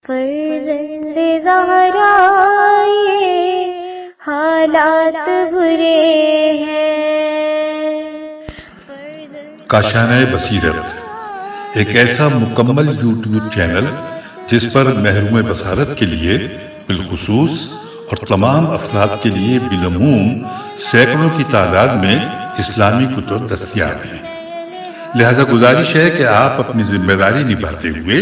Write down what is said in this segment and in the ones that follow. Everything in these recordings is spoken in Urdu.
فرزند زہرا یہ حالات برے ہیں۔ کاشانہ بصیرت ایک ایسا مکمل یوٹیوب چینل جس پر محروم بصارت کے لیے بالخصوص اور تمام افراد کے لیے بالعموم سینکڑوں کی تعداد میں اسلامی کتب دستیاب ہیں۔ لہذا گزارش ہے کہ آپ اپنی ذمہ داری نبھاتے ہوئے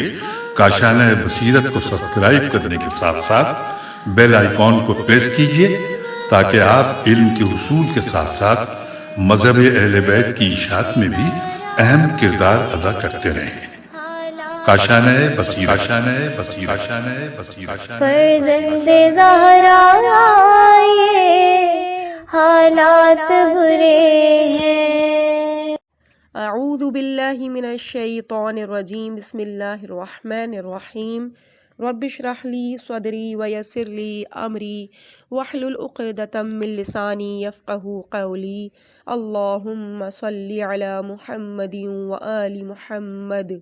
کاشانہ بصیرت کو سبسکرائب کرنے کے ساتھ ساتھ بیل آئیکن کو پریس کیجیے تاکہ آپ علم کے حصول کے ساتھ ساتھ مذہب اہل بیت کی اشاعت میں بھی اہم کردار ادا کرتے رہیں۔ کاشانہ بصیرت۔ فرزند زہرا یہ حالات برے ہیں۔ اعوذ باللہ من الشیطان الرجیم، بسم اللہ الرحمن الرحیم۔ رب اشرح لی صدری ویسر لی امری واحلل عقدۃ من لسانی یفقہوا قولی۔ اللہم صلی علی محمد وآل محمد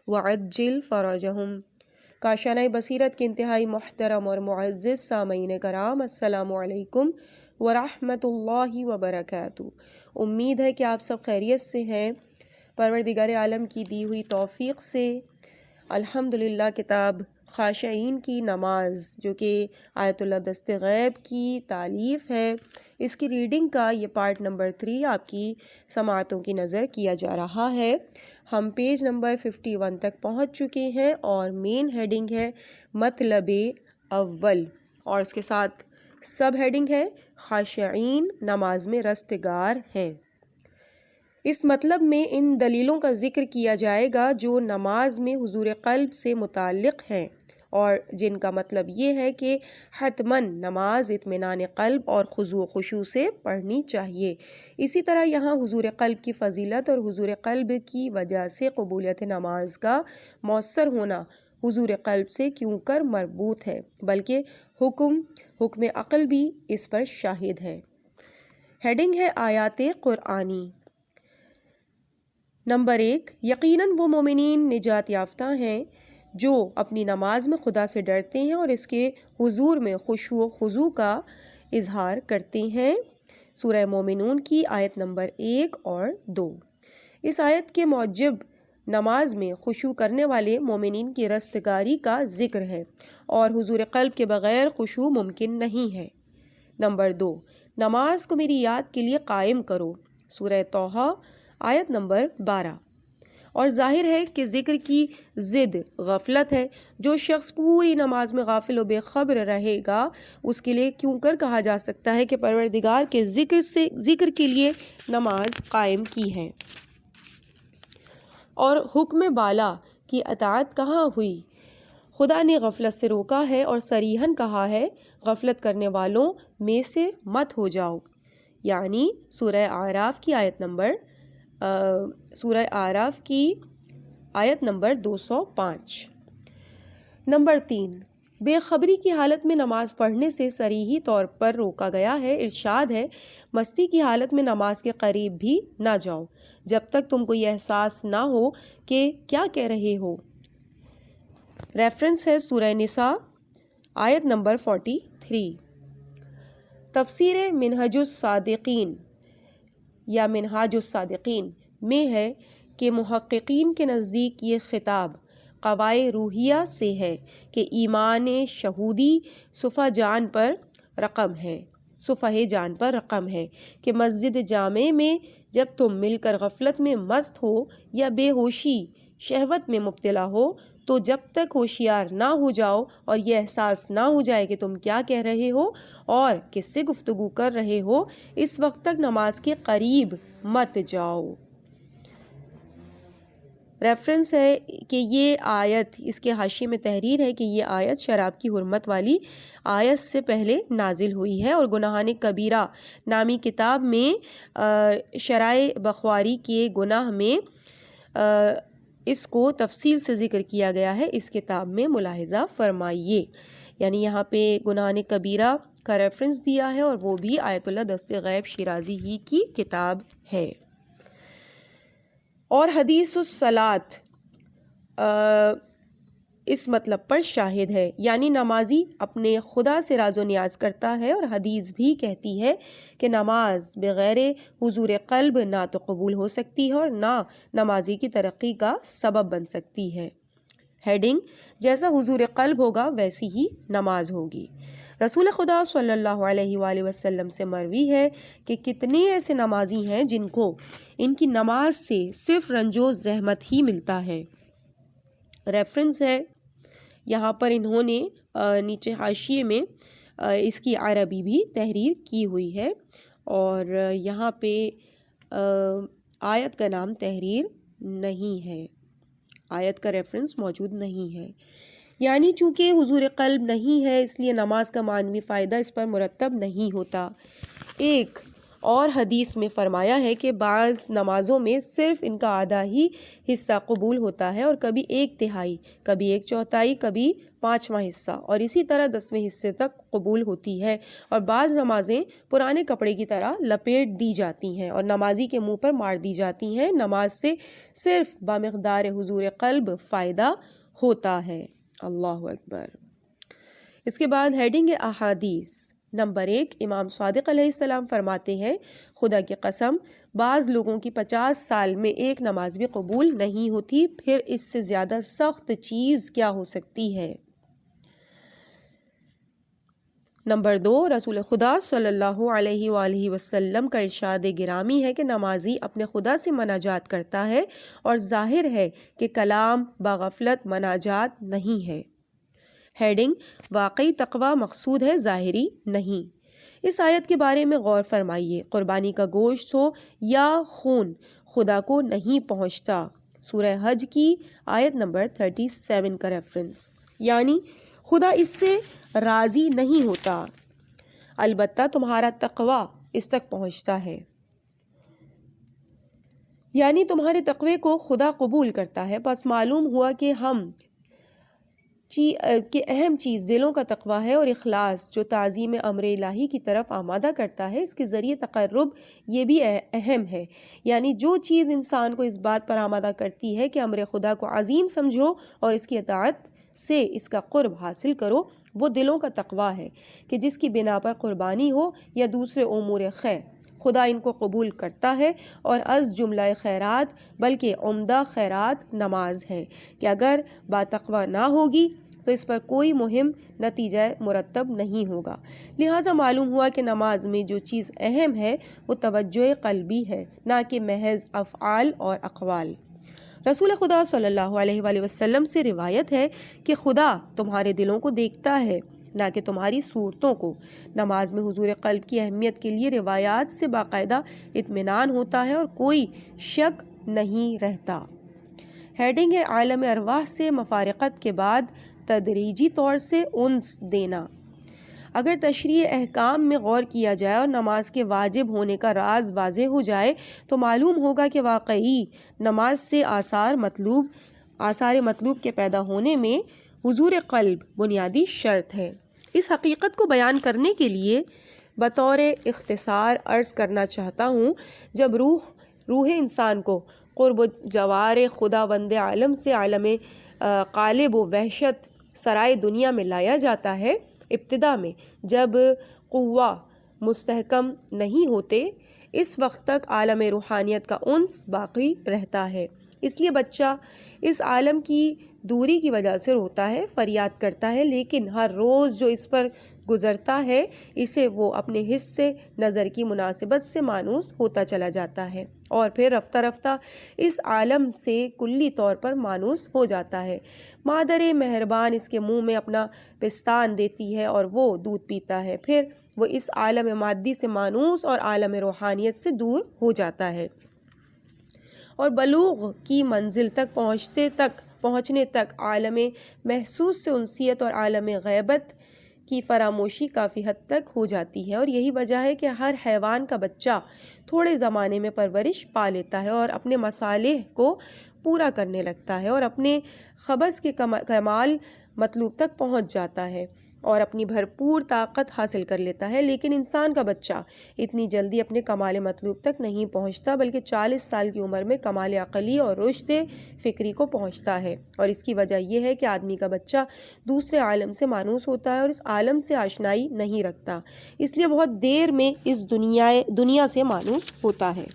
وعجل فرجہم۔ کاشانہ بصیرت کے انتہائی محترم اور معزز سامعین کرام، السلام علیکم ورحمۃ اللہ وبرکاتہ۔ امید ہے کہ آپ سب خیریت سے ہیں۔ پروردگار عالم کی دی ہوئی توفیق سے الحمدللہ کتاب خاشعین کی نماز، جو کہ آیت اللہ دست غیب کی تالیف ہے، اس کی ریڈنگ کا یہ پارٹ نمبر 3 آپ کی سماعتوں کی نظر کیا جا رہا ہے۔ ہم پیج نمبر 51 تک پہنچ چکے ہیں اور مین ہیڈنگ ہے مطلب اول، اور اس کے ساتھ سب ہیڈنگ ہے خاشعین نماز میں رستگار ہیں۔ اس مطلب میں ان دلیلوں کا ذکر کیا جائے گا جو نماز میں حضور قلب سے متعلق ہیں، اور جن کا مطلب یہ ہے کہ حتماً نماز اطمینان قلب اور خضوع و خشوع سے پڑھنی چاہیے۔ اسی طرح یہاں حضور قلب کی فضیلت اور حضور قلب کی وجہ سے قبولیت نماز کا مؤثر ہونا حضور قلب سے کیوں کر مربوط ہے، بلکہ حکم عقل بھی اس پر شاہد ہے۔ ہیڈنگ ہے آیات قرآنی۔ نمبر 1، یقیناً وہ مومنین نجات یافتہ ہیں جو اپنی نماز میں خدا سے ڈرتے ہیں اور اس کے حضور میں خشوع و خضوع کا اظہار کرتے ہیں۔ سورہ مومنون کی آیت نمبر 1 اور 2۔ اس آیت کے موجب نماز میں خشوع کرنے والے مومنین کی رستگاری کا ذکر ہے، اور حضور قلب کے بغیر خشوع ممکن نہیں ہے۔ نمبر 2، نماز کو میری یاد کے لیے قائم کرو، سورہ طٰہٰ آیت نمبر 12۔ اور ظاہر ہے کہ ذکر کی ضد غفلت ہے۔ جو شخص پوری نماز میں غافل و بے خبر رہے گا، اس کے لیے کیوں کر کہا جا سکتا ہے کہ پروردگار کے ذکر کے لیے نماز قائم کی ہے۔ اور حکم بالا کی اطاعت کہاں ہوئی؟ خدا نے غفلت سے روکا ہے اور صریحاً کہا ہے غفلت کرنے والوں میں سے مت ہو جاؤ، یعنی سورہ اعراف کی آیت نمبر 205۔ نمبر 3، بے خبری کی حالت میں نماز پڑھنے سے صریحی طور پر روکا گیا ہے۔ ارشاد ہے مستی کی حالت میں نماز کے قریب بھی نہ جاؤ جب تک تم کو یہ احساس نہ ہو کہ کیا کہہ رہے ہو۔ ریفرنس ہے سورہ نساء آیت نمبر 43۔ تفسیر منہج الصادقین یا منہاج الصادقین میں ہے کہ محققین کے نزدیک یہ خطاب قوائے روحیہ سے ہے کہ ایمان شہودی صفحہ جان پر رقم ہے کہ مسجد جامع میں جب تم مل کر غفلت میں مست ہو یا بے ہوشی شہوت میں مبتلا ہو، تو جب تک ہوشیار نہ ہو جاؤ اور یہ احساس نہ ہو جائے کہ تم کیا کہہ رہے ہو اور کس سے گفتگو کر رہے ہو، اس وقت تک نماز کے قریب مت جاؤ۔ ریفرنس ہے کہ یہ آیت، اس کے حاشیے میں تحریر ہے کہ یہ آیت شراب کی حرمت والی آیت سے پہلے نازل ہوئی ہے، اور گناہان کبیرہ نامی کتاب میں شرائع بخواری کے گناہ میں اس کو تفصیل سے ذکر کیا گیا ہے، اس کتاب میں ملاحظہ فرمائیے۔ یعنی یہاں پہ گناہان کبیرہ کا ریفرنس دیا ہے، اور وہ بھی آیت اللہ دست غیب شیرازی ہی کی کتاب ہے۔ اور حدیث الصلاۃ اس مطلب پر شاہد ہے، یعنی نمازی اپنے خدا سے راز و نیاز کرتا ہے، اور حدیث بھی کہتی ہے کہ نماز بغیر حضور قلب نہ تو قبول ہو سکتی ہے اور نہ نمازی کی ترقی کا سبب بن سکتی ہے۔ ہیڈنگ: جیسا حضور قلب ہوگا ویسی ہی نماز ہوگی۔ رسول خدا صلی اللہ علیہ وآلہ وسلم سے مروی ہے کہ کتنے ایسے نمازی ہیں جن کو ان کی نماز سے صرف رنج و زحمت ہی ملتا ہے۔ ریفرنس ہے یہاں پر، انہوں نے نیچے حاشیے میں اس کی عربی بھی تحریر کی ہوئی ہے، اور یہاں پہ آیت کا نام تحریر نہیں ہے، آیت کا ریفرنس موجود نہیں ہے، یعنی چونکہ حضور قلب نہیں ہے اس لیے نماز کا معنوی فائدہ اس پر مرتب نہیں ہوتا۔ ایک اور حدیث میں فرمایا ہے کہ بعض نمازوں میں صرف ان کا آدھا ہی حصہ قبول ہوتا ہے، اور کبھی 1/3، کبھی 1/4، کبھی 5واں حصہ، اور اسی طرح 10ویں حصے تک قبول ہوتی ہے، اور بعض نمازیں پرانے کپڑے کی طرح لپیٹ دی جاتی ہیں اور نمازی کے منہ پر مار دی جاتی ہیں۔ نماز سے صرف بمقدار حضور قلب فائدہ ہوتا ہے۔ اللہ اکبر۔ اس کے بعد ہیڈنگ احادیث۔ نمبر 1، امام صادق علیہ السلام فرماتے ہیں، خدا کی قسم بعض لوگوں کی 50 سال میں ایک نماز بھی قبول نہیں ہوتی، پھر اس سے زیادہ سخت چیز کیا ہو سکتی ہے۔ نمبر 2، رسول خدا صلی اللہ علیہ وآلہ وسلم کا ارشاد گرامی ہے کہ نمازی اپنے خدا سے مناجات کرتا ہے، اور ظاہر ہے کہ کلام بغفلت مناجات نہیں ہے۔ ہیڈنگ: واقعی تقوی مقصود ہے، ظاہری نہیں۔ اس آیت کے بارے میں غور فرمائیے۔ قربانی کا گوشت ہو یا خون خدا کو نہیں پہنچتا۔ سورہ حج کی آیت نمبر 37 کا ریفرنس، یعنی خدا اس سے راضی نہیں ہوتا، البتہ تمہارا تقوی اس تک پہنچتا ہے، یعنی تمہارے تقوی کو خدا قبول کرتا ہے۔ بس معلوم ہوا کہ اہم چیز دلوں کا تقوی ہے، اور اخلاص جو تعظیم امر الہی کی طرف آمادہ کرتا ہے، اس کے ذریعے تقرب یہ بھی اہم ہے، یعنی جو چیز انسان کو اس بات پر آمادہ کرتی ہے کہ امر خدا کو عظیم سمجھو اور اس کی اطاعت سے اس کا قرب حاصل کرو، وہ دلوں کا تقوی ہے، کہ جس کی بنا پر قربانی ہو یا دوسرے امور خیر، خدا ان کو قبول کرتا ہے۔ اور از جملہ خیرات بلکہ عمدہ خیرات نماز ہے، کہ اگر با تقوی نہ ہوگی تو اس پر کوئی مہم نتیجہ مرتب نہیں ہوگا۔ لہٰذا معلوم ہوا کہ نماز میں جو چیز اہم ہے وہ توجہ قلبی ہے، نہ کہ محض افعال اور اقوال۔ رسول خدا صلی اللہ علیہ وآلہ وسلم سے روایت ہے کہ خدا تمہارے دلوں کو دیکھتا ہے، نہ کہ تمہاری صورتوں کو۔ نماز میں حضور قلب کی اہمیت کے لیے روایات سے باقاعدہ اطمینان ہوتا ہے اور کوئی شک نہیں رہتا۔ ہیڈنگ ہے عالم ارواح سے مفارقت کے بعد تدریجی طور سے انس دینا۔ اگر تشریح احکام میں غور کیا جائے اور نماز کے واجب ہونے کا راز واضح ہو جائے تو معلوم ہوگا کہ واقعی نماز سے آثار مطلوب کے پیدا ہونے میں حضور قلب بنیادی شرط ہے۔ اس حقیقت کو بیان کرنے کے لیے بطور اختصار عرض کرنا چاہتا ہوں، جب روح انسان کو قرب و جوار خداوند عالم سے عالم قالب و وحشت سرائے دنیا میں لایا جاتا ہے، ابتدا میں جب قوہ مستحکم نہیں ہوتے، اس وقت تک عالم روحانیت کا انس باقی رہتا ہے۔ اس لیے بچہ اس عالم کی دوری کی وجہ سے روتا ہے، فریاد کرتا ہے، لیکن ہر روز جو اس پر گزرتا ہے اسے وہ اپنے حص نظر کی مناسبت سے مانوس ہوتا چلا جاتا ہے، اور پھر رفتہ رفتہ اس عالم سے کلی طور پر مانوس ہو جاتا ہے۔ مادر مہربان اس کے منہ میں اپنا پستان دیتی ہے اور وہ دودھ پیتا ہے، پھر وہ اس عالم مادی سے مانوس اور عالم روحانیت سے دور ہو جاتا ہے، اور بلوغ کی منزل تک پہنچنے تک عالم محسوس سے انسیت اور عالم غیبت کی فراموشی کافی حد تک ہو جاتی ہے۔ اور یہی وجہ ہے کہ ہر حیوان کا بچہ تھوڑے زمانے میں پرورش پا لیتا ہے اور اپنے مصالح کو پورا کرنے لگتا ہے اور اپنے خبث کے کمال مطلوب تک پہنچ جاتا ہے، اور اپنی بھرپور طاقت حاصل کر لیتا ہے، لیکن انسان کا بچہ اتنی جلدی اپنے کمال مطلوب تک نہیں پہنچتا، بلکہ 40 سال کی عمر میں کمال عقلی اور رشد فکری کو پہنچتا ہے۔ اور اس کی وجہ یہ ہے کہ آدمی کا بچہ دوسرے عالم سے مانوس ہوتا ہے اور اس عالم سے آشنائی نہیں رکھتا، اس لیے بہت دیر میں اس دنیا سے مانوس ہوتا ہے۔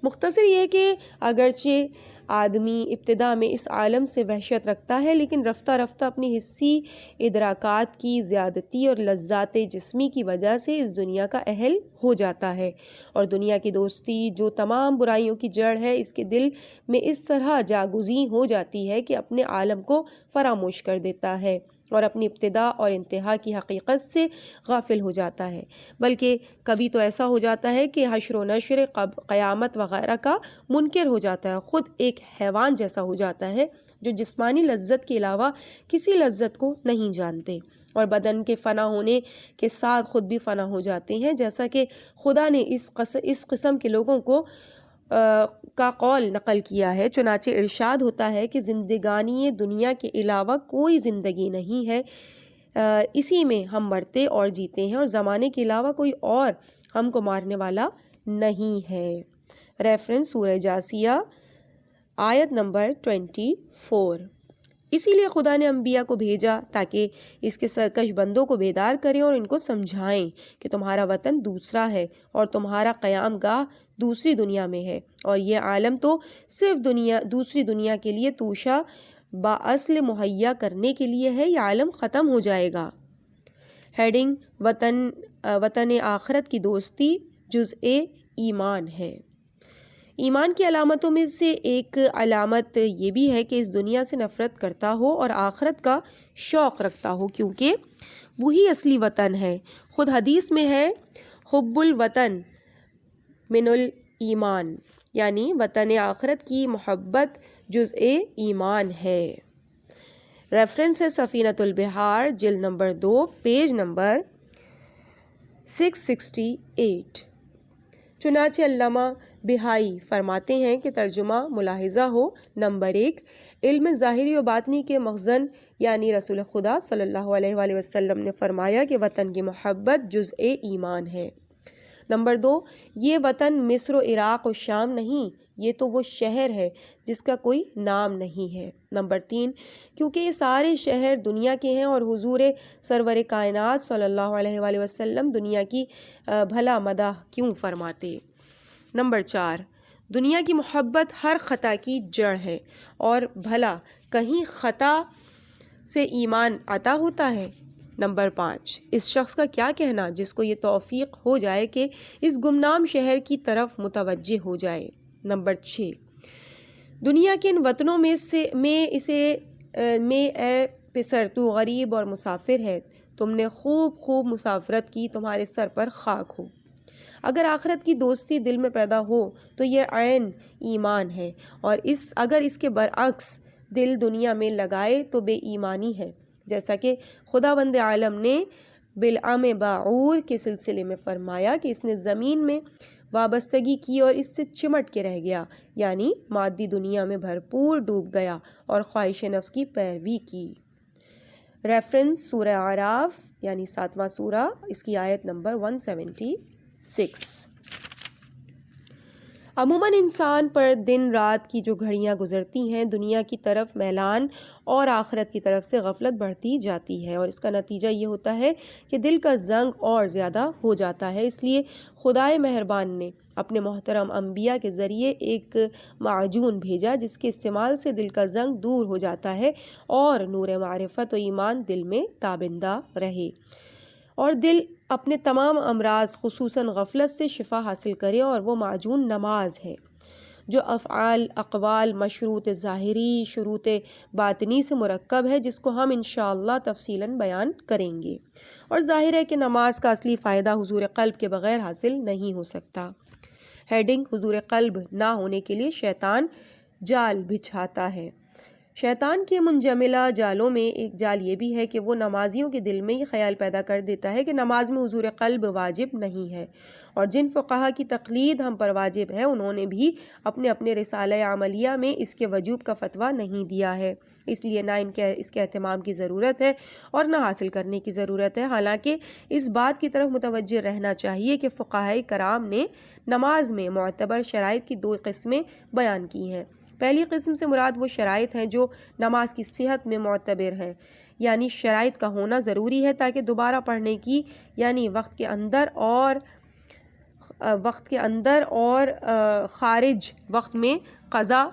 مختصر یہ کہ اگرچہ آدمی ابتدا میں اس عالم سے وحشت رکھتا ہے، لیکن رفتہ رفتہ اپنی حسی ادراکات کی زیادتی اور لذات جسمی کی وجہ سے اس دنیا کا اہل ہو جاتا ہے، اور دنیا کی دوستی جو تمام برائیوں کی جڑ ہے اس کے دل میں اس طرح جاگزیں ہو جاتی ہے کہ اپنے عالم کو فراموش کر دیتا ہے اور اپنی ابتدا اور انتہا کی حقیقت سے غافل ہو جاتا ہے، بلکہ کبھی تو ایسا ہو جاتا ہے کہ حشر و نشر، قیامت وغیرہ کا منکر ہو جاتا ہے، خود ایک حیوان جیسا ہو جاتا ہے جو جسمانی لذت کے علاوہ کسی لذت کو نہیں جانتے، اور بدن کے فنا ہونے کے ساتھ خود بھی فنا ہو جاتے ہیں، جیسا کہ خدا نے اس قسم کے لوگوں کو کا قول نقل کیا ہے۔ چنانچہ ارشاد ہوتا ہے کہ زندگانی دنیا کے علاوہ کوئی زندگی نہیں ہے، اسی میں ہم مرتے اور جیتے ہیں، اور زمانے کے علاوہ کوئی اور ہم کو مارنے والا نہیں ہے۔ ریفرنس سورہ جاثیہ آیت نمبر 24۔ اسی لیے خدا نے انبیاء کو بھیجا تاکہ اس کے سرکش بندوں کو بیدار کریں اور ان کو سمجھائیں کہ تمہارا وطن دوسرا ہے اور تمہارا قیام گاہ دوسری دنیا میں ہے، اور یہ عالم تو صرف دوسری دنیا کے لیے توشہ باصل مہیا کرنے کے لیے ہے، یہ عالم ختم ہو جائے گا۔ ہیڈنگ وطن آخرت کی دوستی جزء ایمان ہے۔ ایمان کی علامتوں میں سے ایک علامت یہ بھی ہے کہ اس دنیا سے نفرت کرتا ہو اور آخرت کا شوق رکھتا ہو، کیونکہ وہی اصلی وطن ہے۔ خود حدیث میں ہے حب الوطن من الایمان، یعنی وطن آخرت کی محبت جزء ایمان ہے۔ ریفرنس ہے سفینۃ البحار جلد نمبر 2 پیج نمبر 668۔ چنانچہ علامہ بہائی فرماتے ہیں کہ ترجمہ ملاحظہ ہو۔ نمبر 1، علم ظاہری و باطنی کے مخزن یعنی رسول خدا صلی اللہ علیہ وآلہ وسلم نے فرمایا کہ وطن کی محبت جزء ایمان ہے۔ نمبر 2، یہ وطن مصر و عراق و شام نہیں، یہ تو وہ شہر ہے جس کا کوئی نام نہیں ہے۔ نمبر 3، کیونکہ یہ سارے شہر دنیا کے ہیں اور حضور سرور کائنات صلی اللہ علیہ وآلہ وسلم دنیا کی بھلا مدح کیوں فرماتے۔ نمبر 4، دنیا کی محبت ہر خطا کی جڑ ہے، اور بھلا کہیں خطا سے ایمان عطا ہوتا ہے۔ نمبر 5، اس شخص کا کیا کہنا جس کو یہ توفیق ہو جائے کہ اس گمنام شہر کی طرف متوجہ ہو جائے۔ نمبر 6، دنیا کے ان وطنوں میں اے پسر تو غریب اور مسافر ہے، تم نے خوب مسافرت کی، تمہارے سر پر خاک ہو۔ اگر آخرت کی دوستی دل میں پیدا ہو تو یہ عین ایمان ہے، اور اگر اس کے برعکس دل دنیا میں لگائے تو بے ایمانی ہے، جیسا کہ خداوند عالم نے بلعام باعور کے سلسلے میں فرمایا کہ اس نے زمین میں وابستگی کی اور اس سے چمٹ کے رہ گیا، یعنی مادی دنیا میں بھرپور ڈوب گیا اور خواہش نفس کی پیروی کی۔ ریفرنس سورہ اعراف یعنی 7واں سورہ، اس کی آیت نمبر 176۔ عموماً انسان پر دن رات کی جو گھڑیاں گزرتی ہیں دنیا کی طرف میلان اور آخرت کی طرف سے غفلت بڑھتی جاتی ہے، اور اس کا نتیجہ یہ ہوتا ہے کہ دل کا زنگ اور زیادہ ہو جاتا ہے۔ اس لیے خدائے مہربان نے اپنے محترم انبیاء کے ذریعے ایک معجون بھیجا جس کے استعمال سے دل کا زنگ دور ہو جاتا ہے اور نور معرفت و ایمان دل میں تابندہ رہے، اور دل اپنے تمام امراض خصوصاً غفلت سے شفا حاصل کرے، اور وہ معجون نماز ہے جو افعال، اقوال، مشروط ظاہری، شروط باطنی سے مرکب ہے، جس کو ہم انشاءاللہ تفصیلاً بیان کریں گے۔ اور ظاہر ہے کہ نماز کا اصلی فائدہ حضور قلب کے بغیر حاصل نہیں ہو سکتا۔ ہیڈنگ حضور قلب نہ ہونے کے لیے شیطان جال بچھاتا ہے۔ شیطان کے منجملہ جالوں میں ایک جال یہ بھی ہے کہ وہ نمازیوں کے دل میں یہ خیال پیدا کر دیتا ہے کہ نماز میں حضور قلب واجب نہیں ہے، اور جن فقہا کی تقلید ہم پر واجب ہے انہوں نے بھی اپنے اپنے رسالہ عملیہ میں اس کے وجوب کا فتویٰ نہیں دیا ہے، اس لیے نہ اس کے اہتمام کی ضرورت ہے اور نہ حاصل کرنے کی ضرورت ہے۔ حالانکہ اس بات کی طرف متوجہ رہنا چاہیے کہ فقہائے کرام نے نماز میں معتبر شرائط کی 2 قسمیں بیان کی ہیں۔ پہلی قسم سے مراد وہ شرائط ہیں جو نماز کی صحت میں معتبر ہیں، یعنی شرائط کا ہونا ضروری ہے تاکہ دوبارہ پڑھنے کی، یعنی وقت کے اندر اور خارج وقت میں قضا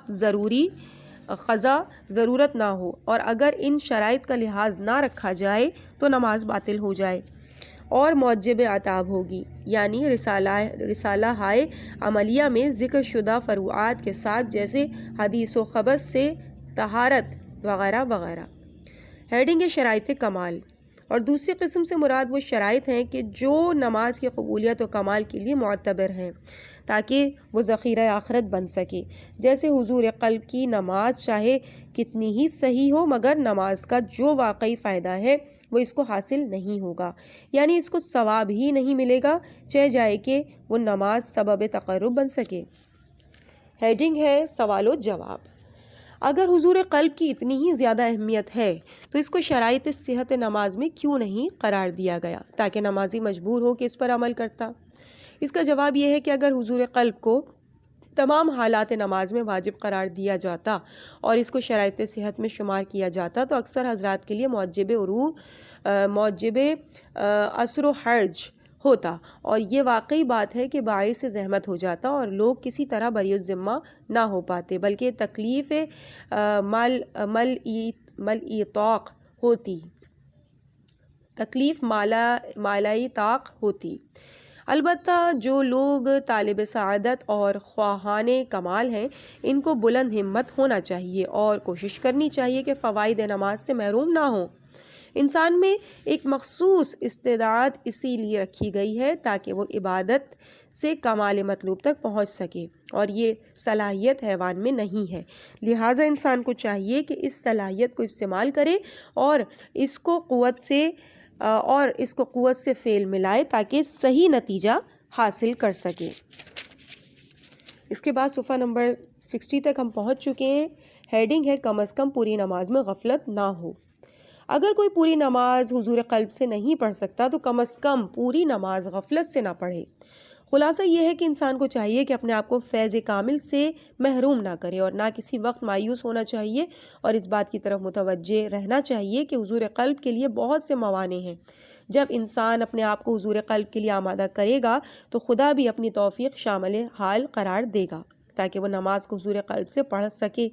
ضرورت نہ ہو، اور اگر ان شرائط کا لحاظ نہ رکھا جائے تو نماز باطل ہو جائے اور موجب عطاب ہوگی، یعنی رسالہ ہائے عملیہ میں ذکر شدہ فروعات کے ساتھ جیسے حدیث و خبث سے طہارت وغیرہ وغیرہ۔ ہیڈنگ ہے شرائط کمال، اور دوسری قسم سے مراد وہ شرائط ہیں کہ جو نماز کی قبولیت و کمال کے لیے معتبر ہیں تاکہ وہ ذخیرہ آخرت بن سکے، جیسے حضور قلب کی نماز چاہے کتنی ہی صحیح ہو مگر نماز کا جو واقعی فائدہ ہے وہ اس کو حاصل نہیں ہوگا، یعنی اس کو ثواب ہی نہیں ملے گا چاہے جائے کہ وہ نماز سبب تقرب بن سکے۔ ہیڈنگ ہے سوال و جواب۔ اگر حضور قلب کی اتنی ہی زیادہ اہمیت ہے تو اس کو شرائط صحت نماز میں کیوں نہیں قرار دیا گیا تاکہ نمازی مجبور ہو کہ اس پر عمل کرتا؟ اس کا جواب یہ ہے کہ اگر حضور قلب کو تمام حالات نماز میں واجب قرار دیا جاتا اور اس کو شرائط صحت میں شمار کیا جاتا تو اکثر حضرات کے لیے موجب اثر و حرج ہوتا، اور یہ واقعی بات ہے کہ باعث زحمت ہو جاتا اور لوگ کسی طرح بری الذمہ نہ ہو پاتے، بلکہ تکلیف مالائی طاق ہوتی۔ البتہ جو لوگ طالب سعادت اور خواہان کمال ہیں ان کو بلند ہمت ہونا چاہیے اور کوشش کرنی چاہیے کہ فوائد نماز سے محروم نہ ہوں۔ انسان میں ایک مخصوص استعداد اسی لیے رکھی گئی ہے تاکہ وہ عبادت سے کمال مطلوب تک پہنچ سکے، اور یہ صلاحیت حیوان میں نہیں ہے، لہٰذا انسان کو چاہیے کہ اس صلاحیت کو استعمال کرے اور اس کو قوت سے فعل ملائے تاکہ صحیح نتیجہ حاصل کر سکے۔ اس کے بعد صفحہ نمبر 60 تک ہم پہنچ چکے ہیں۔ ہیڈنگ ہے کم از کم پوری نماز میں غفلت نہ ہو۔ اگر کوئی پوری نماز حضور قلب سے نہیں پڑھ سکتا تو کم از کم پوری نماز غفلت سے نہ پڑھے۔ خلاصہ یہ ہے کہ انسان کو چاہیے کہ اپنے آپ کو فیض کامل سے محروم نہ کرے اور نہ کسی وقت مایوس ہونا چاہیے، اور اس بات کی طرف متوجہ رہنا چاہیے کہ حضور قلب کے لیے بہت سے موانع ہیں۔ جب انسان اپنے آپ کو حضور قلب کے لیے آمادہ کرے گا تو خدا بھی اپنی توفیق شامل حال قرار دے گا تاکہ وہ نماز کو حضور قلب سے پڑھ سکے،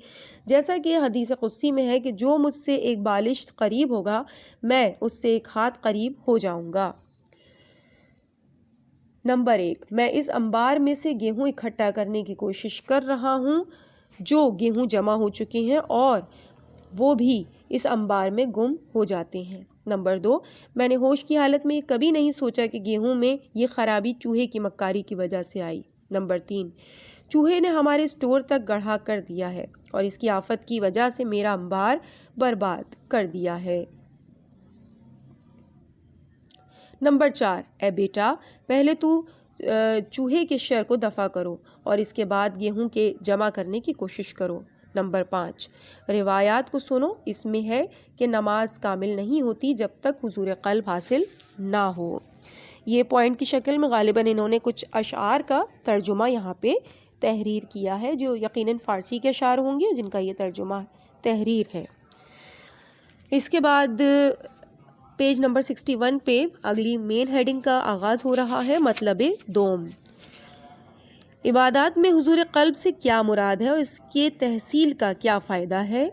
جیسا کہ حدیث قدسی میں ہے کہ جو مجھ سے ایک بالشت قریب ہوگا میں اس سے ایک ہاتھ قریب ہو جاؤں گا۔ نمبر 1، میں اس انبار میں سے گیہوں اکٹھا کرنے کی کوشش کر رہا ہوں جو گیہوں جمع ہو چکے ہیں اور وہ بھی اس انبار میں گم ہو جاتے ہیں۔ نمبر 2، میں نے ہوش کی حالت میں کبھی نہیں سوچا کہ گیہوں میں یہ خرابی چوہے کی مکاری کی وجہ سے آئی۔ نمبر 3، چوہے نے ہمارے اسٹور تک گڑھا کر دیا ہے اور اس کی آفت کی وجہ سے میرا انبار برباد کر دیا ہے۔ نمبر 4، اے بیٹا پہلے تو چوہے کے شر کو دفع کرو اور اس کے بعد گیہوں کے جمع کرنے کی کوشش کرو۔ نمبر 5، روایات کو سنو، اس میں ہے کہ نماز کامل نہیں ہوتی جب تک حضور قلب حاصل نہ ہو۔ یہ پوائنٹ کی شکل میں غالباً انہوں نے کچھ اشعار کا ترجمہ یہاں پہ تحریر کیا ہے جو یقیناً فارسی کے اشعار ہوں گے جن کا یہ ترجمہ تحریر ہے۔ اس کے بعد پیج نمبر 61 پہ اگلی مین ہیڈنگ کا آغاز ہو رہا ہے، مطلب دوم۔ عبادات میں حضور قلب سے کیا مراد ہے اور اس کے تحصیل کا کیا فائدہ ہے؟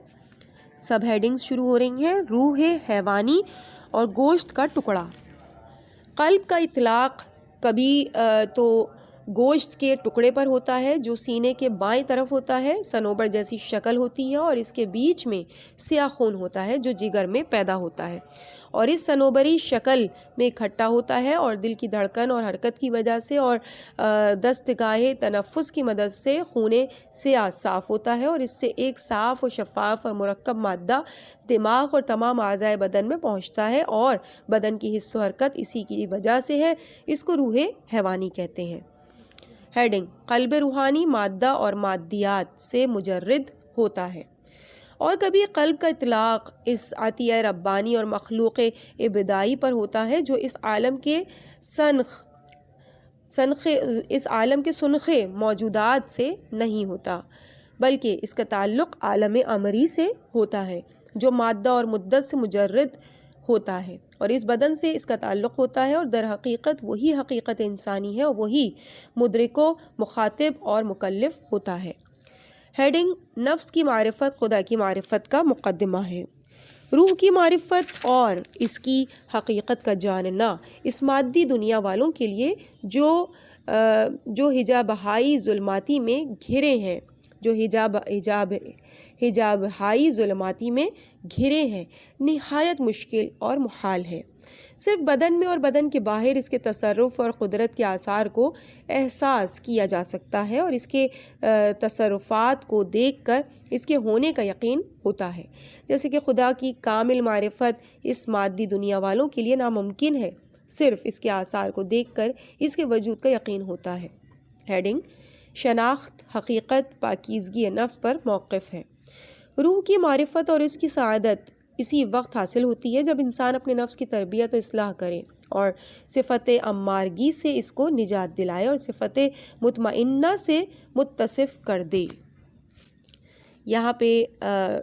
سب ہیڈنگز شروع ہو رہی ہیں۔ روح حیوانی اور گوشت کا ٹکڑا۔ قلب کا اطلاق کبھی تو گوشت کے ٹکڑے پر ہوتا ہے جو سینے کے بائیں طرف ہوتا ہے، صنوبر جیسی شکل ہوتی ہے اور اس کے بیچ میں سیاہ خون ہوتا ہے جو جگر میں پیدا ہوتا ہے، اور اس صنوبری شکل میں اکٹھا ہوتا ہے اور دل کی دھڑکن اور حرکت کی وجہ سے اور دستگاہ تنفس کی مدد سے خون سیاہ صاف ہوتا ہے اور اس سے ایک صاف و شفاف اور مرکب مادہ دماغ اور تمام اعضائے بدن میں پہنچتا ہے اور بدن کی حس و حرکت اسی کی وجہ سے ہے۔ اس کو روح حیوانی کہتے ہیں۔ ہیڈنگ: قلب روحانی مادہ اور مادیات سے مجرد ہوتا ہے۔ اور کبھی قلب کا اطلاق اس عطیہ ربانی اور مخلوق ابتدائی پر ہوتا ہے جو اس عالم کے سنخے موجودات سے نہیں ہوتا، بلکہ اس کا تعلق عالم امری سے ہوتا ہے جو مادہ اور مدت سے مجرد ہوتا ہے، اور اس بدن سے اس کا تعلق ہوتا ہے، اور در حقیقت وہی حقیقت انسانی ہے اور وہی مدرک و مخاطب اور مکلف ہوتا ہے۔ ہیڈنگ: نفس کی معرفت خدا کی معرفت کا مقدمہ ہے۔ روح کی معرفت اور اس کی حقیقت کا جاننا اس مادی دنیا والوں کے لیے جو حجاب ہائی ظلماتی میں گھرے ہیں نہایت مشکل اور محال ہے۔ صرف بدن میں اور بدن کے باہر اس کے تصرف اور قدرت کے آثار کو احساس کیا جا سکتا ہے اور اس کے تصرفات کو دیکھ کر اس کے ہونے کا یقین ہوتا ہے، جیسے کہ خدا کی کامل معرفت اس مادی دنیا والوں کے لیے ناممکن ہے، صرف اس کے آثار کو دیکھ کر اس کے وجود کا یقین ہوتا ہے۔ ہیڈنگ: شناخت حقیقت پاکیزگی نفس پر موقف ہے۔ روح کی معرفت اور اس کی سعادت اسی وقت حاصل ہوتی ہے جب انسان اپنے نفس کی تربیت و اصلاح کرے اور صفت امارگی سے اس کو نجات دلائے اور صفت مطمئنہ سے متصف کر دے۔ یہاں پہ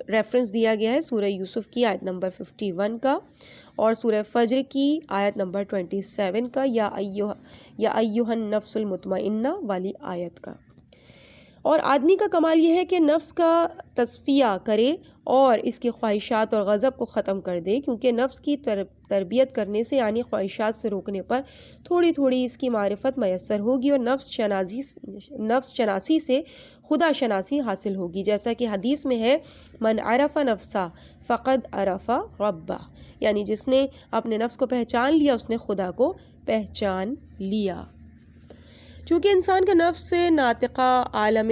ریفرنس دیا گیا ہے سورہ یوسف کی آیت نمبر 51 کا اور سورہ فجر کی آیت نمبر 27 کا، یا ایھا النفس المطمئنہ والی آیت کا۔ اور آدمی کا کمال یہ ہے کہ نفس کا تصفیہ کرے اور اس کی خواہشات اور غضب کو ختم کر دے، کیونکہ نفس کی تربیت کرنے سے یعنی خواہشات سے روکنے پر تھوڑی تھوڑی اس کی معرفت میسر ہوگی اور نفس شناسی سے خدا شناسی حاصل ہوگی، جیسا کہ حدیث میں ہے من عرف نفسہ فقد عرف ربہ، یعنی جس نے اپنے نفس کو پہچان لیا اس نے خدا کو پہچان لیا۔ چونکہ انسان کا نفس ناطقہ عالم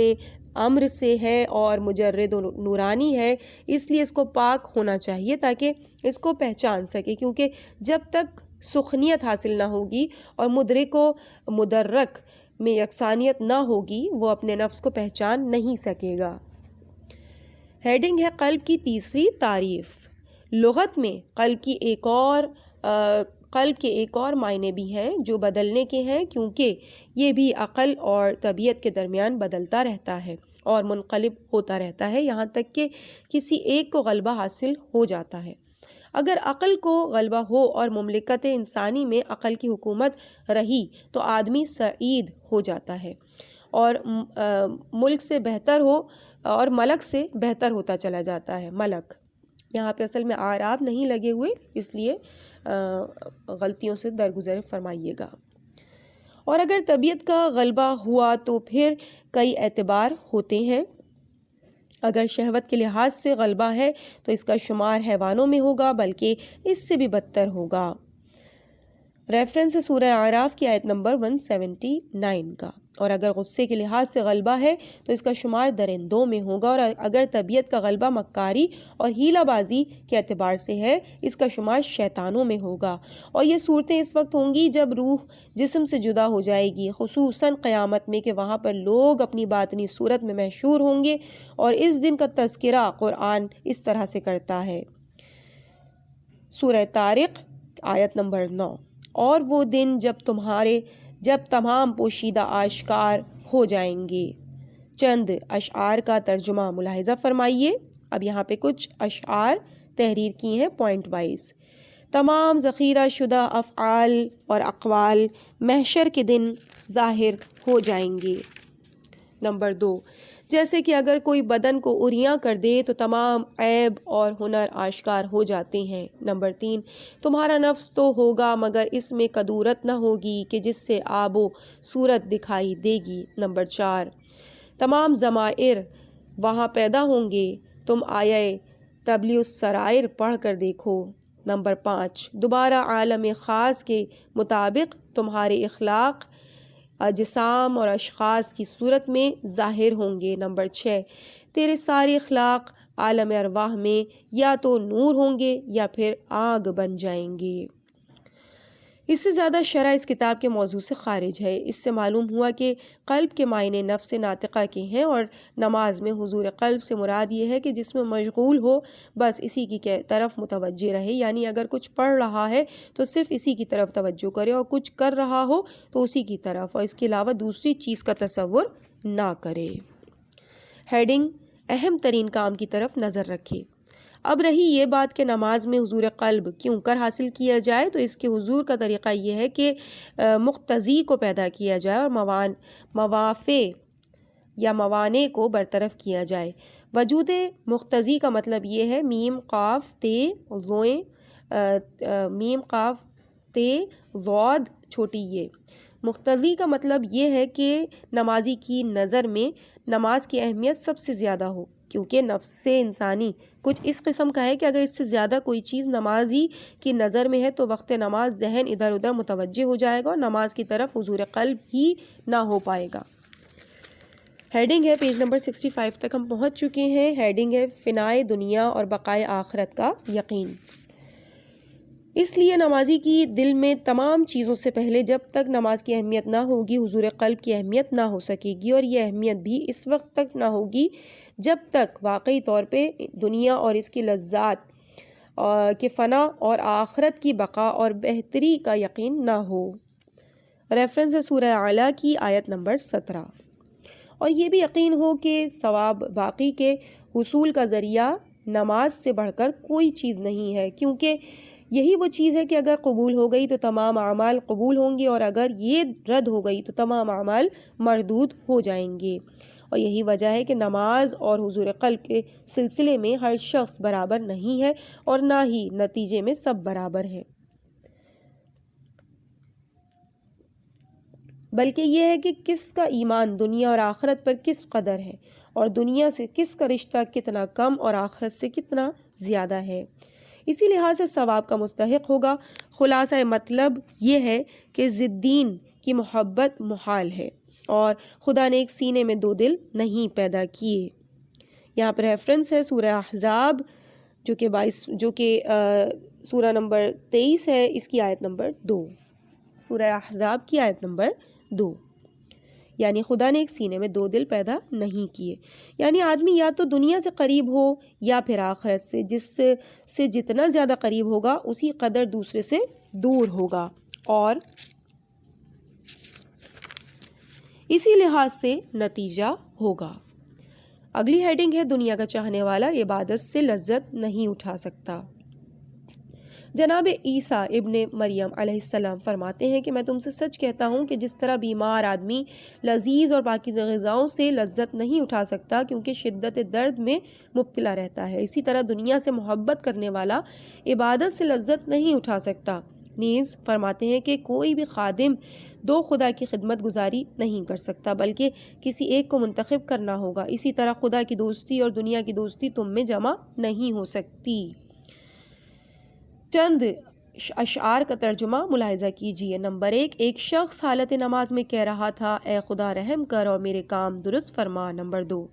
امر سے ہے اور مجرد و نورانی ہے، اس لیے اس کو پاک ہونا چاہیے تاکہ اس کو پہچان سکے، کیونکہ جب تک سخنیت حاصل نہ ہوگی اور مدرک و مدرک میں یکسانیت نہ ہوگی وہ اپنے نفس کو پہچان نہیں سکے گا۔ ہیڈنگ ہے قلب کی تیسری تعریف۔ لغت میں قلب کے ایک اور معنی بھی ہیں جو بدلنے کے ہیں، کیونکہ یہ بھی عقل اور طبیعت کے درمیان بدلتا رہتا ہے اور منقلب ہوتا رہتا ہے یہاں تک کہ کسی ایک کو غلبہ حاصل ہو جاتا ہے۔ اگر عقل کو غلبہ ہو اور مملکت انسانی میں عقل کی حکومت رہی تو آدمی سعید ہو جاتا ہے اور ملک سے بہتر ہو اور ملک سے بہتر ہوتا چلا جاتا ہے۔ ملک یہاں پہ اصل میں آراب نہیں لگے ہوئے، اس لیے غلطیوں سے درگزر فرمائیے گا۔ اور اگر طبیعت کا غلبہ ہوا تو پھر کئی اعتبار ہوتے ہیں۔ اگر شہوت کے لحاظ سے غلبہ ہے تو اس کا شمار حیوانوں میں ہوگا، بلکہ اس سے بھی بدتر ہوگا۔ ریفرنس ہے سورہ اعراف کی آیت نمبر 179 کا۔ اور اگر غصے کے لحاظ سے غلبہ ہے تو اس کا شمار درندوں میں ہوگا، اور اگر طبیعت کا غلبہ مکاری اور ہیلہ بازی کے اعتبار سے ہے اس کا شمار شیطانوں میں ہوگا۔ اور یہ صورتیں اس وقت ہوں گی جب روح جسم سے جدا ہو جائے گی، خصوصاً قیامت میں، کہ وہاں پر لوگ اپنی باطنی صورت میں محشور ہوں گے، اور اس دن کا تذکرہ قرآن اس طرح سے کرتا ہے۔ سورہ طارق آیت نمبر 9۔ اور وہ دن جب تمام پوشیدہ آشکار ہو جائیں گے۔ چند اشعار کا ترجمہ ملاحظہ فرمائیے۔ اب یہاں پہ کچھ اشعار تحریر کی ہیں پوائنٹ وائز۔ تمام ذخیرہ شدہ افعال اور اقوال محشر کے دن ظاہر ہو جائیں گے۔ نمبر 2، جیسے کہ اگر کوئی بدن کو عریاں کر دے تو تمام عیب اور ہنر آشکار ہو جاتے ہیں۔ نمبر 3، تمہارا نفس تو ہوگا مگر اس میں کدورت نہ ہوگی کہ جس سے آب و صورت دکھائی دے گی۔ نمبر 4، تمام ضمائر وہاں پیدا ہوں گے، تم آیہ تبلیغ السرائر پڑھ کر دیکھو۔ نمبر 5، دوبارہ عالم خاص کے مطابق تمہارے اخلاق اجسام اور اشخاص کی صورت میں ظاہر ہوں گے۔ نمبر 6، تیرے سارے اخلاق عالم ارواح میں یا تو نور ہوں گے یا پھر آگ بن جائیں گے۔ اس سے زیادہ شرح اس کتاب کے موضوع سے خارج ہے۔ اس سے معلوم ہوا کہ قلب کے معنی نفس ناطقہ کے ہیں، اور نماز میں حضور قلب سے مراد یہ ہے کہ جس میں مشغول ہو بس اسی کی طرف متوجہ رہے، یعنی اگر کچھ پڑھ رہا ہے تو صرف اسی کی طرف توجہ کرے، اور کچھ کر رہا ہو تو اسی کی طرف، اور اس کے علاوہ دوسری چیز کا تصور نہ کرے۔ ہیڈنگ، اہم ترین کام کی طرف نظر رکھے۔ اب رہی یہ بات کہ نماز میں حضور قلب کیوں کر حاصل کیا جائے، تو اس کے حضور کا طریقہ یہ ہے کہ مقتضی کو پیدا کیا جائے اور موافع یا موانع کو برطرف کیا جائے۔ وجود مقتضی کا مطلب یہ ہے میم قاف تے ضاد چھوٹی یہ۔ مقتضی کا مطلب یہ ہے کہ نمازی کی نظر میں نماز کی اہمیت سب سے زیادہ ہو، کیونکہ نفس انسانی کچھ اس قسم کا ہے کہ اگر اس سے زیادہ کوئی چیز نمازی کی نظر میں ہے تو وقت نماز ذہن ادھر ادھر متوجہ ہو جائے گا اور نماز کی طرف حضور قلب ہی نہ ہو پائے گا۔ ہیڈنگ ہے، پیج نمبر 65 تک ہم پہنچ چکے ہیں۔ ہیڈنگ ہے فنائے دنیا اور بقائے آخرت کا یقین۔ اس لیے نمازی کی دل میں تمام چیزوں سے پہلے جب تک نماز کی اہمیت نہ ہوگی حضور قلب کی اہمیت نہ ہو سکے گی، اور یہ اہمیت بھی اس وقت تک نہ ہوگی جب تک واقعی طور پہ دنیا اور اس کی لذات کے فنا اور آخرت کی بقا اور بہتری کا یقین نہ ہو۔ ریفرنس ہے سورہ اعلیٰ کی آیت نمبر 17۔ اور یہ بھی یقین ہو کہ ثواب باقی کے حصول کا ذریعہ نماز سے بڑھ کر کوئی چیز نہیں ہے، کیونکہ یہی وہ چیز ہے کہ اگر قبول ہو گئی تو تمام اعمال قبول ہوں گے، اور اگر یہ رد ہو گئی تو تمام اعمال مردود ہو جائیں گے۔ اور یہی وجہ ہے کہ نماز اور حضور قلب کے سلسلے میں ہر شخص برابر نہیں ہے، اور نہ ہی نتیجے میں سب برابر ہیں، بلکہ یہ ہے کہ کس کا ایمان دنیا اور آخرت پر کس قدر ہے، اور دنیا سے کس کا رشتہ کتنا کم اور آخرت سے کتنا زیادہ ہے، اسی لحاظ سے ثواب کا مستحق ہوگا۔ خلاصہ مطلب یہ ہے کہ ضدین کی محبت محال ہے، اور خدا نے ایک سینے میں دو دل نہیں پیدا کیے۔ یہاں پر ریفرنس ہے سورہ احزاب جو کہ سورہ نمبر 23 ہے، اس کی آیت نمبر 2، سورہ احزاب کی آیت نمبر 2۔ یعنی خدا نے ایک سینے میں دو دل پیدا نہیں کیے، یعنی آدمی یا تو دنیا سے قریب ہو یا پھر آخرت سے، جس سے جتنا زیادہ قریب ہوگا اسی قدر دوسرے سے دور ہوگا، اور اسی لحاظ سے نتیجہ ہوگا۔ اگلی ہیڈنگ ہے دنیا کا چاہنے والا عبادت سے لذت نہیں اٹھا سکتا۔ جناب عیسیٰ ابن مریم علیہ السلام فرماتے ہیں کہ میں تم سے سچ کہتا ہوں کہ جس طرح بیمار آدمی لذیذ اور پاکیزہ غذاؤں سے لذت نہیں اٹھا سکتا کیونکہ شدت درد میں مبتلا رہتا ہے، اسی طرح دنیا سے محبت کرنے والا عبادت سے لذت نہیں اٹھا سکتا۔ نیز فرماتے ہیں کہ کوئی بھی خادم دو خدا کی خدمت گزاری نہیں کر سکتا، بلکہ کسی ایک کو منتخب کرنا ہوگا، اسی طرح خدا کی دوستی اور دنیا کی دوستی تم میں جمع نہیں ہو سکتی۔ چند اشعار کا ترجمہ ملاحظہ کیجیے۔ نمبر 1، ایک شخص حالت نماز میں کہہ رہا تھا اے خدا رحم کر اور میرے کام درست فرما۔ نمبر 2،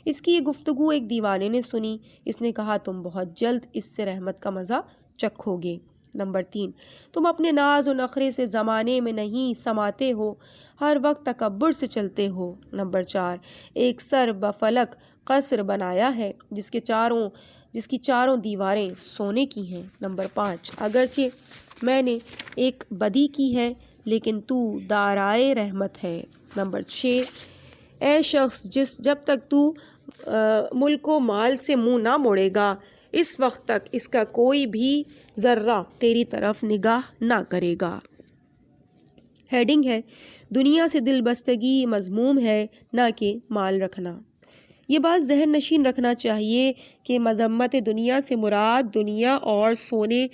اس کی یہ گفتگو ایک دیوانے نے سنی، اس نے کہا تم بہت جلد اس سے رحمت کا مزہ چکھو گے۔ نمبر 3، تم اپنے ناز و نخرے سے زمانے میں نہیں سماتے ہو، ہر وقت تکبر سے چلتے ہو۔ نمبر 4، ایک سر بفلک قصر بنایا ہے جس کی چاروں دیواریں سونے کی ہیں۔ نمبر 5، اگرچہ میں نے ایک بدی کی ہے لیکن تو دارائے رحمت ہے۔ نمبر 6، اے شخص جب تک تو ملک و مال سے منہ نہ موڑے گا اس وقت تک اس کا کوئی بھی ذرہ تیری طرف نگاہ نہ کرے گا۔ ہیڈنگ ہے دنیا سے دل بستگی مذموم ہے نہ کہ مال رکھنا۔ یہ بات ذہن نشین رکھنا چاہیے کہ مذمت دنیا سے مراد دنیا اور سونے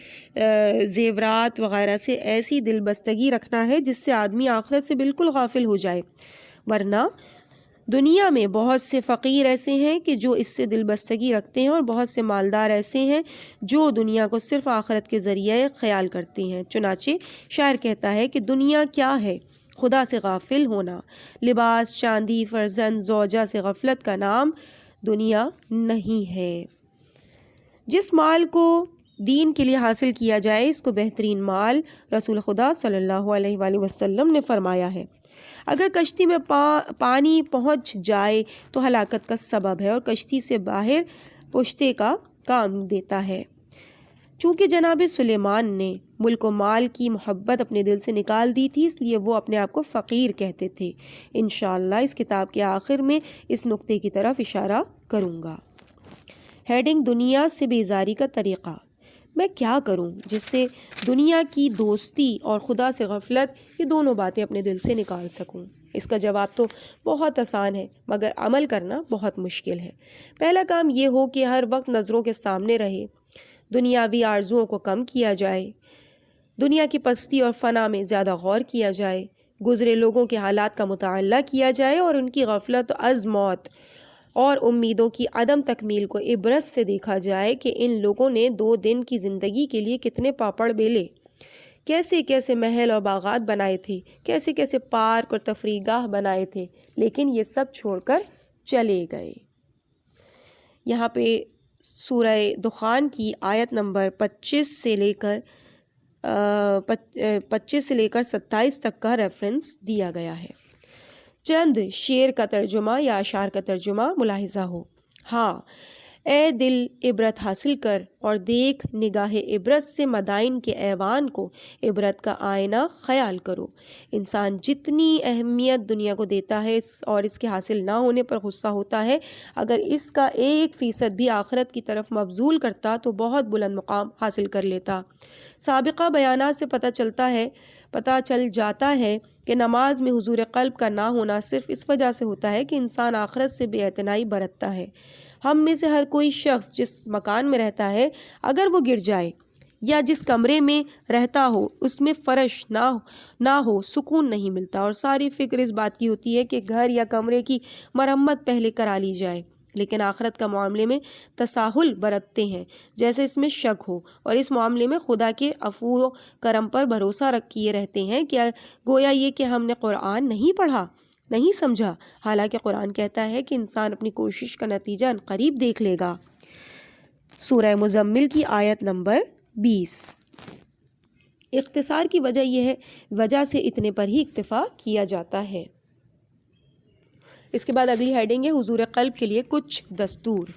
زیورات وغیرہ سے ایسی دل بستگی رکھنا ہے جس سے آدمی آخرت سے بالکل غافل ہو جائے، ورنہ دنیا میں بہت سے فقیر ایسے ہیں کہ جو اس سے دل بستگی رکھتے ہیں، اور بہت سے مالدار ایسے ہیں جو دنیا کو صرف آخرت کے ذریعے خیال کرتے ہیں۔ چنانچہ شاعر کہتا ہے کہ دنیا کیا ہے؟ خدا سے غافل ہونا۔ لباس، چاندی، فرزند، زوجہ سے غفلت کا نام دنیا نہیں ہے۔ جس مال کو دین کے لیے حاصل کیا جائے اس کو بہترین مال رسول خدا صلی اللہ علیہ وآلہ وسلم نے فرمایا ہے۔ اگر کشتی میں پانی پہنچ جائے تو ہلاکت کا سبب ہے، اور کشتی سے باہر پشتے کا کام دیتا ہے۔ چونکہ جناب سلیمان نے ملک و مال کی محبت اپنے دل سے نکال دی تھی، اس لیے وہ اپنے آپ کو فقیر کہتے تھے۔ انشاءاللہ اس کتاب کے آخر میں اس نقطے کی طرف اشارہ کروں گا۔ ہیڈنگ: دنیا سے بیزاری کا طریقہ۔ میں کیا کروں جس سے دنیا کی دوستی اور خدا سے غفلت، یہ دونوں باتیں اپنے دل سے نکال سکوں؟ اس کا جواب تو بہت آسان ہے، مگر عمل کرنا بہت مشکل ہے۔ پہلا کام یہ ہو کہ ہر وقت نظروں کے سامنے رہے، دنیاوی آرزوؤں کو کم کیا جائے، دنیا کی پستی اور فنا میں زیادہ غور کیا جائے، گزرے لوگوں کے حالات کا مطالعہ کیا جائے اور ان کی غفلت از موت اور امیدوں کی عدم تکمیل کو عبرت سے دیکھا جائے کہ ان لوگوں نے 2 دن کی زندگی کے لیے کتنے پاپڑ بیلے، کیسے کیسے محل اور باغات بنائے تھے، کیسے کیسے پارک اور تفریح گاہ بنائے تھے، لیکن یہ سب چھوڑ کر چلے گئے۔ یہاں پہ سورہ دخان کی آیت نمبر 25 سے لے کر 27 تک کا ریفرنس دیا گیا ہے۔ چند شعر کا ترجمہ یا اشعار کا ترجمہ ملاحظہ ہو۔ ہاں، اے دل عبرت حاصل کر اور دیکھ، نگاہ عبرت سے مدائن کے ایوان کو عبرت کا آئینہ خیال کرو۔ انسان جتنی اہمیت دنیا کو دیتا ہے اور اس کے حاصل نہ ہونے پر غصہ ہوتا ہے، اگر اس کا 1% بھی آخرت کی طرف مبذول کرتا تو بہت بلند مقام حاصل کر لیتا۔ سابقہ بیانات سے پتہ چل جاتا ہے کہ نماز میں حضور قلب کا نہ ہونا صرف اس وجہ سے ہوتا ہے کہ انسان آخرت سے بے اعتنائی برتتا ہے۔ ہم میں سے ہر کوئی شخص جس مکان میں رہتا ہے، اگر وہ گر جائے، یا جس کمرے میں رہتا ہو اس میں فرش نہ ہو، سکون نہیں ملتا، اور ساری فکر اس بات کی ہوتی ہے کہ گھر یا کمرے کی مرمت پہلے کرا لی جائے۔ لیکن آخرت کا معاملے میں تساہل برتتے ہیں جیسے اس میں شک ہو، اور اس معاملے میں خدا کے عفو و کرم پر بھروسہ کیے رہتے ہیں کہ گویا یہ کہ ہم نے قرآن نہیں پڑھا، نہیں سمجھا، حالانکہ قرآن کہتا ہے کہ انسان اپنی کوشش کا نتیجہ عنقریب دیکھ لے گا۔ سورہ مزمل کی آیت نمبر 20۔ اختصار کی وجہ سے اتنے پر ہی اکتفا کیا جاتا ہے۔ اس کے بعد اگلی ہیڈنگ ہے حضور قلب کے لیے کچھ دستور۔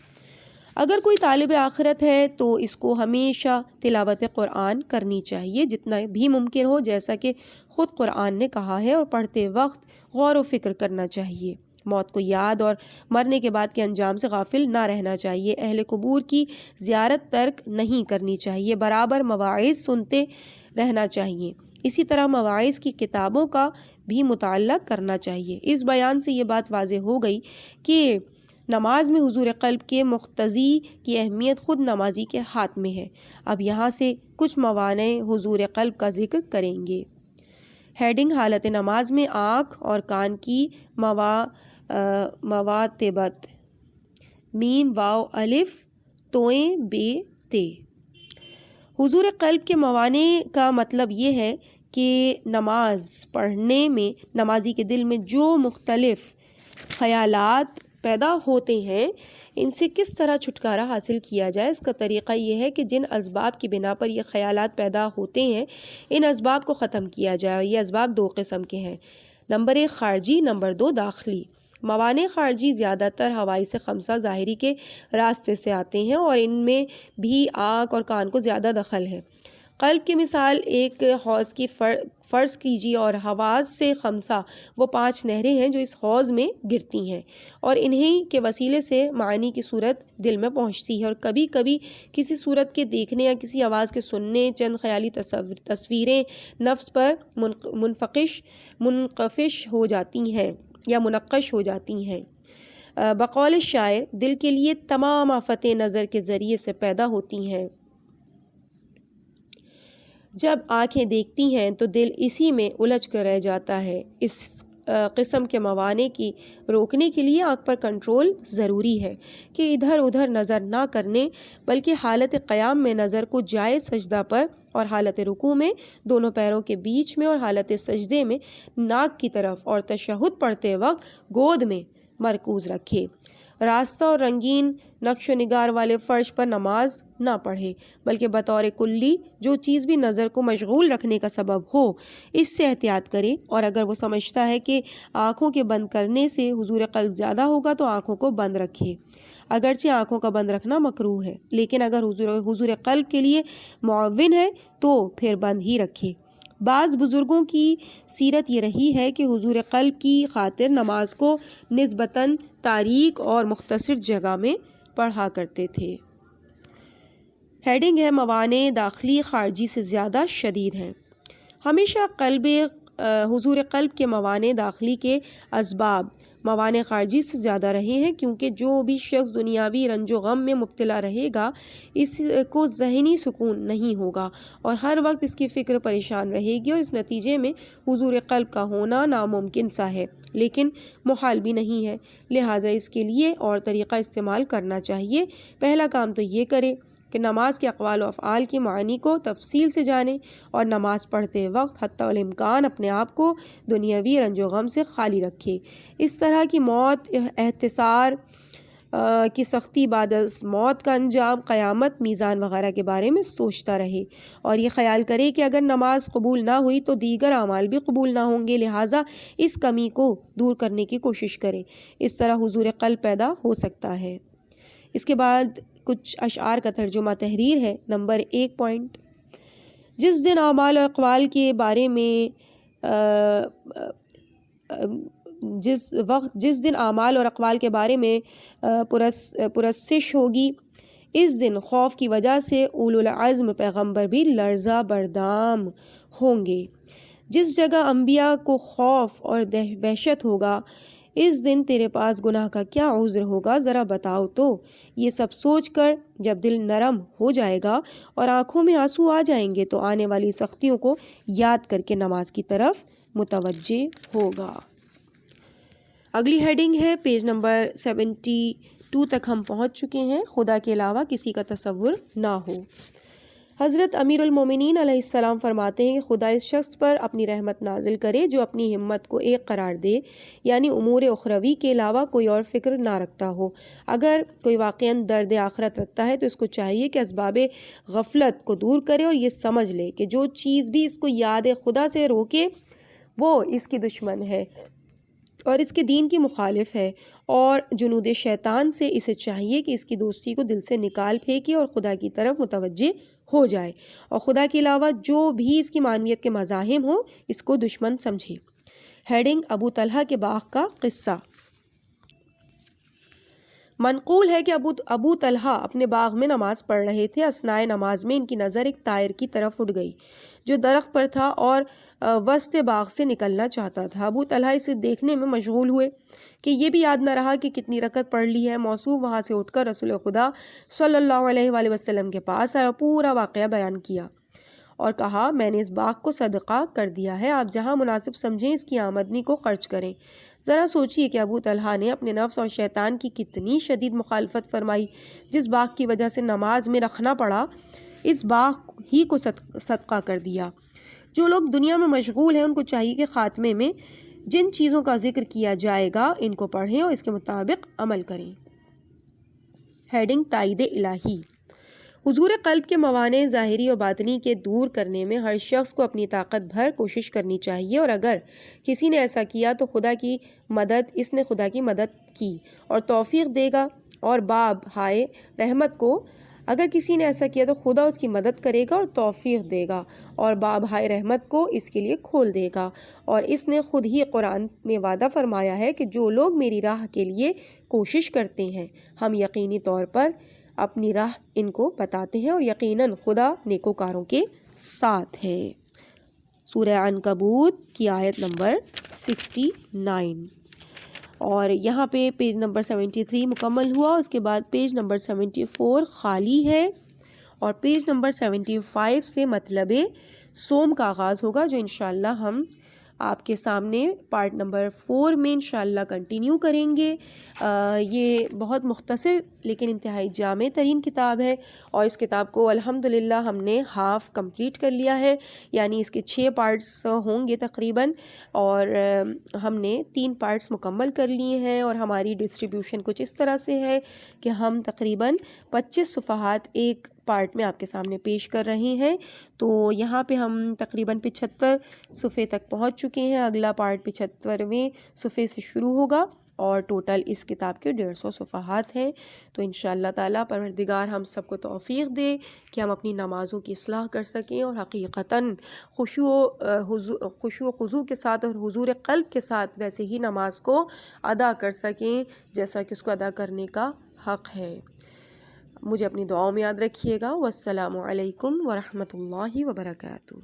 اگر کوئی طالب آخرت ہے تو اس کو ہمیشہ تلاوت قرآن کرنی چاہیے جتنا بھی ممکن ہو، جیسا کہ خود قرآن نے کہا ہے، اور پڑھتے وقت غور و فکر کرنا چاہیے۔ موت کو یاد اور مرنے کے بعد کے انجام سے غافل نہ رہنا چاہیے۔ اہل قبور کی زیارت ترک نہیں کرنی چاہیے، برابر مواعظ سنتے رہنا چاہیے۔ اسی طرح مواعظ کی کتابوں کا بھی مطالعہ کرنا چاہیے۔ اس بیان سے یہ بات واضح ہو گئی کہ نماز میں حضور قلب کے مقتضی کی اہمیت خود نمازی کے ہاتھ میں ہے۔ اب یہاں سے کچھ موانع حضور قلب کا ذکر کریں گے۔ ہیڈنگ: حالت نماز میں آنکھ اور کان کی مواتبت، میم واو الف توئیں بے تے۔ حضور قلب کے موانع کا مطلب یہ ہے کہ نماز پڑھنے میں نمازی کے دل میں جو مختلف خیالات پیدا ہوتے ہیں، ان سے کس طرح چھٹکارا حاصل کیا جائے۔ اس کا طریقہ یہ ہے کہ جن اسباب کی بنا پر یہ خیالات پیدا ہوتے ہیں، ان اسباب کو ختم کیا جائے، اور یہ اسباب 2 قسم کے ہیں: نمبر 1 خارجی، نمبر 2 داخلی۔ موانع خارجی زیادہ تر حواس 5 ظاہری کے راستے سے آتے ہیں، اور ان میں بھی آنکھ اور کان کو زیادہ دخل ہے۔ قلب کی مثال ایک حوض کی فرض کیجیے، اور حواس 5 وہ 5 نہریں ہیں جو اس حوض میں گرتی ہیں، اور انہی کے وسیلے سے معانی کی صورت دل میں پہنچتی ہے، اور کبھی کبھی کسی صورت کے دیکھنے یا کسی آواز کے سننے، چند خیالی تصویریں نفس پر منقش ہو جاتی ہیں یا منقش ہو جاتی ہیں۔ بقول شاعر، دل کے لیے تمام آفتیں نظر کے ذریعے سے پیدا ہوتی ہیں۔ جب آنکھیں دیکھتی ہیں تو دل اسی میں الجھ کر رہ جاتا ہے۔ اس قسم کے موانع کی روکنے کے لیے آنکھ پر کنٹرول ضروری ہے کہ ادھر ادھر نظر نہ کرنے بلکہ حالت قیام میں نظر کو جائز سجدہ پر اور حالت رکوع میں دونوں پیروں کے بیچ میں اور حالت سجدے میں ناک کی طرف اور تشہد پڑھتے وقت گود میں مرکوز رکھے۔ راستہ اور رنگین نقش و نگار والے فرش پر نماز نہ پڑھے بلکہ بطور کلی جو چیز بھی نظر کو مشغول رکھنے کا سبب ہو اس سے احتیاط کرے، اور اگر وہ سمجھتا ہے کہ آنکھوں کے بند کرنے سے حضور قلب زیادہ ہوگا تو آنکھوں کو بند رکھے۔ اگرچہ آنکھوں کا بند رکھنا مکروہ ہے لیکن اگر حضور قلب کے لیے معاون ہے تو پھر بند ہی رکھے۔ بعض بزرگوں کی سیرت یہ رہی ہے کہ حضور قلب کی خاطر نماز کو نسبتاً تاریک اور مختصر جگہ میں پڑھا کرتے تھے۔ ہیڈنگ ہے موانع داخلی خارجی سے زیادہ شدید ہیں۔ ہمیشہ حضور قلب کے موانع داخلی کے اسباب موانع خارجی سے زیادہ رہے ہیں، کیونکہ جو بھی شخص دنیاوی رنج و غم میں مبتلا رہے گا اس کو ذہنی سکون نہیں ہوگا اور ہر وقت اس کی فکر پریشان رہے گی، اور اس نتیجے میں حضور قلب کا ہونا ناممکن سا ہے لیکن محال بھی نہیں ہے۔ لہٰذا اس کے لیے اور طریقہ استعمال کرنا چاہیے۔ پہلا کام تو یہ کرے کہ نماز کے اقوال و افعال کی معانی کو تفصیل سے جانے اور نماز پڑھتے وقت حتی الامکان اپنے آپ کو دنیاوی رنج و غم سے خالی رکھے۔ اس طرح کی موت، احتسار کی سختی، بعد از موت کا انجام، قیامت، میزان وغیرہ کے بارے میں سوچتا رہے اور یہ خیال کرے کہ اگر نماز قبول نہ ہوئی تو دیگر اعمال بھی قبول نہ ہوں گے، لہٰذا اس کمی کو دور کرنے کی کوشش کرے۔ اس طرح حضور قلب پیدا ہو سکتا ہے۔ اس کے بعد کچھ اشعار کا ترجمہ تحریر ہے۔ نمبر 1 پوائنٹ، جس دن اعمال و اقوال کے بارے میں جس دن اعمال اور اقوال کے بارے میں پرسش ہوگی، اس دن خوف کی وجہ سے اولو العزم پیغمبر بھی لرزہ بردام ہوں گے۔ جس جگہ انبیاء کو خوف اور وحشت ہوگا، اس دن تیرے پاس گناہ کا کیا عذر ہوگا، ذرا بتاؤ تو۔ یہ سب سوچ کر جب دل نرم ہو جائے گا اور آنکھوں میں آنسو آ جائیں گے تو آنے والی سختیوں کو یاد کر کے نماز کی طرف متوجہ ہوگا۔ اگلی ہیڈنگ ہے، پیج نمبر 72 تک ہم پہنچ چکے ہیں، خدا کے علاوہ کسی کا تصور نہ ہو۔ حضرت امیر المومنین علیہ السلام فرماتے ہیں کہ خدا اس شخص پر اپنی رحمت نازل کرے جو اپنی ہمت کو ایک قرار دے، یعنی امور اخروی کے علاوہ کوئی اور فکر نہ رکھتا ہو۔ اگر کوئی واقعاً درد آخرت رکھتا ہے تو اس کو چاہیے کہ اسباب غفلت کو دور کرے اور یہ سمجھ لے کہ جو چیز بھی اس کو یاد خدا سے روکے وہ اس کی دشمن ہے اور اس کے دین کی مخالف ہے، اور جنود شیطان سے اسے چاہیے کہ اس کی دوستی کو دل سے نکال پھینکے اور خدا کی طرف متوجہ ہو جائے، اور خدا کے علاوہ جو بھی اس کی معنویت کے مزاحم ہوں اس کو دشمن سمجھے۔ ہیڈنگ، ابو طلحہ کے باغ کا قصہ۔ منقول ہے کہ ابو طلحہ اپنے باغ میں نماز پڑھ رہے تھے۔ اثناء نماز میں ان کی نظر ایک طائر کی طرف اٹھ گئی جو درخت پر تھا اور وسط باغ سے نکلنا چاہتا تھا۔ ابو طلحہ اسے دیکھنے میں مشغول ہوئے کہ یہ بھی یاد نہ رہا کہ کتنی رکعت پڑھ لی ہے۔ موصوف وہاں سے اٹھ کر رسول خدا صلی اللہ علیہ وآلہ وسلم کے پاس آیا اور پورا واقعہ بیان کیا اور کہا، میں نے اس باغ کو صدقہ کر دیا ہے، آپ جہاں مناسب سمجھیں اس کی آمدنی کو خرچ کریں۔ ذرا سوچئے کہ ابو طلحہ نے اپنے نفس اور شیطان کی کتنی شدید مخالفت فرمائی۔ جس باغ کی وجہ سے نماز میں رکھنا پڑا، اس باغ ہی کو صدقہ کر دیا۔ جو لوگ دنیا میں مشغول ہیں ان کو چاہیے کہ خاتمے میں جن چیزوں کا ذکر کیا جائے گا ان کو پڑھیں اور اس کے مطابق عمل کریں۔ ہیڈنگ، تائید الہی۔ حضور قلب کے موانع ظاہری و باطنی کے دور کرنے میں ہر شخص کو اپنی طاقت بھر کوشش کرنی چاہیے، اور اگر کسی نے ایسا کیا تو اس نے خدا کی مدد کی اور توفیق دے گا، اور باب ہائے رحمت کو اگر کسی نے ایسا کیا تو خدا اس کی مدد کرے گا اور توفیق دے گا اور باب ہائے رحمت کو اس کے لیے کھول دے گا، اور اس نے خود ہی قرآن میں وعدہ فرمایا ہے کہ جو لوگ میری راہ کے لیے کوشش کرتے ہیں ہم یقینی طور پر اپنی راہ ان کو بتاتے ہیں، اور یقیناً خدا نیکوکاروں کے ساتھ ہے۔ سورہ عنکبوت کی آیت نمبر 69، اور یہاں پہ پیج نمبر 73 مکمل ہوا۔ اس کے بعد پیج نمبر 74 خالی ہے اور پیج نمبر 75 سے مطلب سوم کا آغاز ہوگا جو انشاءاللہ ہم آپ کے سامنے پارٹ نمبر 4 میں انشاءاللہ کنٹینیو کریں گے۔ یہ بہت مختصر لیکن انتہائی جامع ترین کتاب ہے، اور اس کتاب کو الحمدللہ ہم نے ہاف کمپلیٹ کر لیا ہے، یعنی اس کے 6 پارٹس ہوں گے تقریباً، اور ہم نے 3 پارٹس مکمل کر لیے ہیں، اور ہماری ڈسٹریبیوشن کچھ اس طرح سے ہے کہ ہم تقریباً 25 صفحات ایک پارٹ میں آپ کے سامنے پیش کر رہے ہیں۔ تو یہاں پہ ہم تقریباً 75 صفحے تک پہنچ چکے ہیں، اگلا پارٹ 75ویں صفحے سے شروع ہوگا، اور ٹوٹل اس کتاب کے 150 صفحات ہیں۔ تو انشاءاللہ تعالیٰ پروردگار ہم سب کو توفیق دے کہ ہم اپنی نمازوں کی اصلاح کر سکیں، اور حقیقتاً خشوع و خضوع کے ساتھ اور حضور قلب کے ساتھ ویسے ہی نماز کو ادا کر سکیں جیسا کہ اس کو ادا کرنے کا حق ہے۔ مجھے اپنی دعاؤں میں یاد رکھیے گا۔ والسلام علیکم ورحمۃ اللہ وبرکاتہ۔